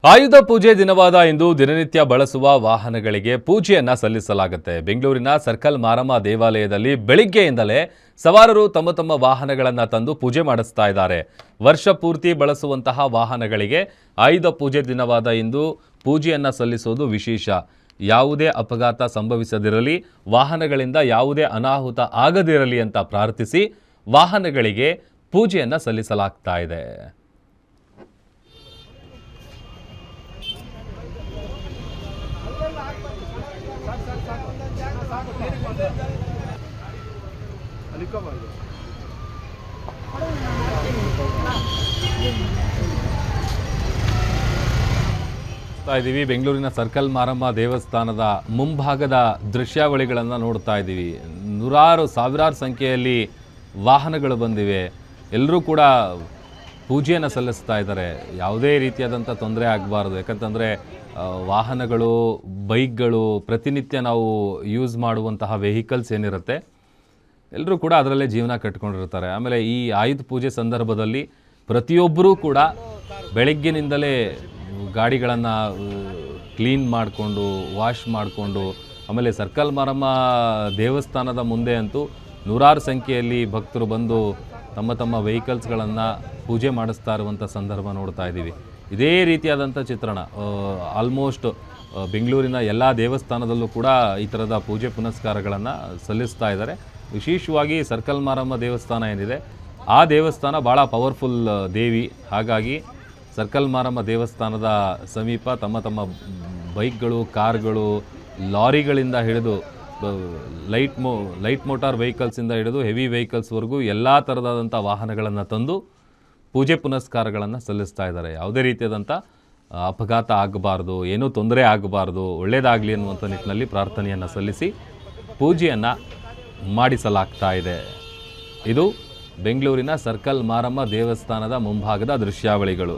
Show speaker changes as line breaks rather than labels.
ಆಯುಧ ಪೂಜೆ ದಿನವಾದ ಇಂದು ದಿನನಿತ್ಯ ಬಳಸುವ ವಾಹನಗಳಿಗೆ ಪೂಜೆಯನ್ನ ಸಲ್ಲಿಸಲಾಗುತ್ತೆ. ಬೆಂಗಳೂರಿನ ಸರ್ಕಲ್ ಮಾರಮ್ಮ ದೇವಾಲಯದಲ್ಲಿ ಬೆಳಿಗ್ಗೆಯಿಂದಲೇ ಸವಾರರು ತಮ್ಮ ತಮ್ಮ ವಾಹನಗಳನ್ನು ತಂದು ಪೂಜೆ ಮಾಡಿಸ್ತಾ ಇದ್ದಾರೆ. ವರ್ಷ ಪೂರ್ತಿ ಬಳಸುವಂತಹ ವಾಹನಗಳಿಗೆ ಆಯುಧ ಪೂಜೆ ದಿನವಾದ ಇಂದು ಪೂಜೆಯನ್ನ ಸಲ್ಲಿಸೋದು ವಿಶೇಷ. ಯಾವುದೇ ಅಪಘಾತ ಸಂಭವಿಸದಿರಲಿ, ವಾಹನಗಳಿಂದ ಯಾವುದೇ ಅನಾಹುತ ಆಗದಿರಲಿ ಅಂತ ಪ್ರಾರ್ಥಿಸಿ ವಾಹನಗಳಿಗೆ ಪೂಜೆಯನ್ನ ಸಲ್ಲಿಸಲಾಗ್ತಾ ಇದೆ. ಇದ್ದೀವಿ ಬೆಂಗಳೂರಿನ ಸರ್ಕಲ್ ಮಾರಮ್ಮ ದೇವಸ್ಥಾನದ ಮುಂಭಾಗದ ದೃಶ್ಯಾವಳಿಗಳನ್ನು ನೋಡ್ತಾ ಇದ್ದೀವಿ. ಸಾವಿರಾರು ಸಂಖ್ಯೆಯಲ್ಲಿ ವಾಹನಗಳು ಬಂದಿವೆ. ಎಲ್ಲರೂ ಕೂಡ ಪೂಜೆಯನ್ನು ಸಲ್ಲಿಸ್ತಾ ಇದ್ದಾರೆ. ಯಾವುದೇ ರೀತಿಯಾದಂಥ ತೊಂದರೆ ಆಗಬಾರ್ದು. ಯಾಕಂತಂದರೆ ವಾಹನಗಳು, ಬೈಕ್ಗಳು, ಪ್ರತಿನಿತ್ಯ ನಾವು ಯೂಸ್ ಮಾಡುವಂತಹ ವೆಹಿಕಲ್ಸ್ ಏನಿರುತ್ತೆ ಎಲ್ಲರೂ ಕೂಡ ಅದರಲ್ಲೇ ಜೀವನ ಕಟ್ಕೊಂಡಿರ್ತಾರೆ. ಆಮೇಲೆ ಈ ಆಯುಧ ಪೂಜೆ ಸಂದರ್ಭದಲ್ಲಿ ಪ್ರತಿಯೊಬ್ಬರೂ ಕೂಡ ಬೆಳಗ್ಗಿನಿಂದಲೇ ಗಾಡಿಗಳನ್ನು ಕ್ಲೀನ್ ಮಾಡಿಕೊಂಡು, ವಾಶ್ ಮಾಡಿಕೊಂಡು, ಆಮೇಲೆ ಸರ್ಕಲ್ ಮಾರಮ್ಮ ದೇವಸ್ಥಾನದ ಮುಂದೆ ಅಂತೂ ನೂರಾರು ಸಂಖ್ಯೆಯಲ್ಲಿ ಭಕ್ತರು ಬಂದು ತಮ್ಮ ತಮ್ಮ ವೆಹಿಕಲ್ಸ್ಗಳನ್ನು ಪೂಜೆ ಮಾಡಿಸ್ತಾ ಇರುವಂಥ ಸಂದರ್ಭ ನೋಡ್ತಾ ಇದ್ದೀವಿ. ಇದೇ ರೀತಿಯಾದಂಥ ಚಿತ್ರಣ ಆಲ್ಮೋಸ್ಟ್ ಬೆಂಗಳೂರಿನ ಎಲ್ಲ ದೇವಸ್ಥಾನದಲ್ಲೂ ಕೂಡ ಈ ಥರದ ಪೂಜೆ ಪುನಸ್ಕಾರಗಳನ್ನು ಸಲ್ಲಿಸ್ತಾ ಇದ್ದಾರೆ. ವಿಶೇಷವಾಗಿ ಸರ್ಕಲ್ ಮಾರಮ್ಮ ದೇವಸ್ಥಾನ ಏನಿದೆ ಆ ದೇವಸ್ಥಾನ ಭಾಳ ಪವರ್ಫುಲ್ ದೇವಿ. ಹಾಗಾಗಿ ಸರ್ಕಲ್ ಮಾರಮ್ಮ ದೇವಸ್ಥಾನದ ಸಮೀಪ ತಮ್ಮ ತಮ್ಮ ಬೈಕ್ಗಳು, ಕಾರ್ಗಳು, ಲಾರಿಗಳಿಂದ ಹಿಡಿದು ಲೈಟ್ ಮೋಟಾರ್ ವೆಹಿಕಲ್ಸಿಂದ ಹಿಡಿದು ಹೆವಿ ವೆಹಿಕಲ್ಸ್ವರೆಗೂ ಎಲ್ಲ ಥರದಾದಂಥ ವಾಹನಗಳನ್ನು ತಂದು ಪೂಜೆ ಪುನಸ್ಕಾರಗಳನ್ನು ಸಲ್ಲಿಸ್ತಾ ಇದ್ದಾರೆ. ಯಾವುದೇ ರೀತಿಯಾದಂಥ ಅಪಘಾತ ಆಗಬಾರ್ದು, ಏನೂ ತೊಂದರೆ ಆಗಬಾರ್ದು, ಒಳ್ಳೆಯದಾಗಲಿ ಅನ್ನುವಂಥ ನಿಟ್ಟಿನಲ್ಲಿ ಪ್ರಾರ್ಥನೆಯನ್ನು ಸಲ್ಲಿಸಿ ಪೂಜೆಯನ್ನು ಮಾಡಿಸಲಾಗ್ತಾ ಇದೆ. ಇದು ಬೆಂಗಳೂರಿನ ಸರ್ಕಲ್ ಮಾರಮ್ಮ ದೇವಸ್ಥಾನದ ಮುಂಭಾಗದ ದೃಶ್ಯಾವಳಿಗಳು.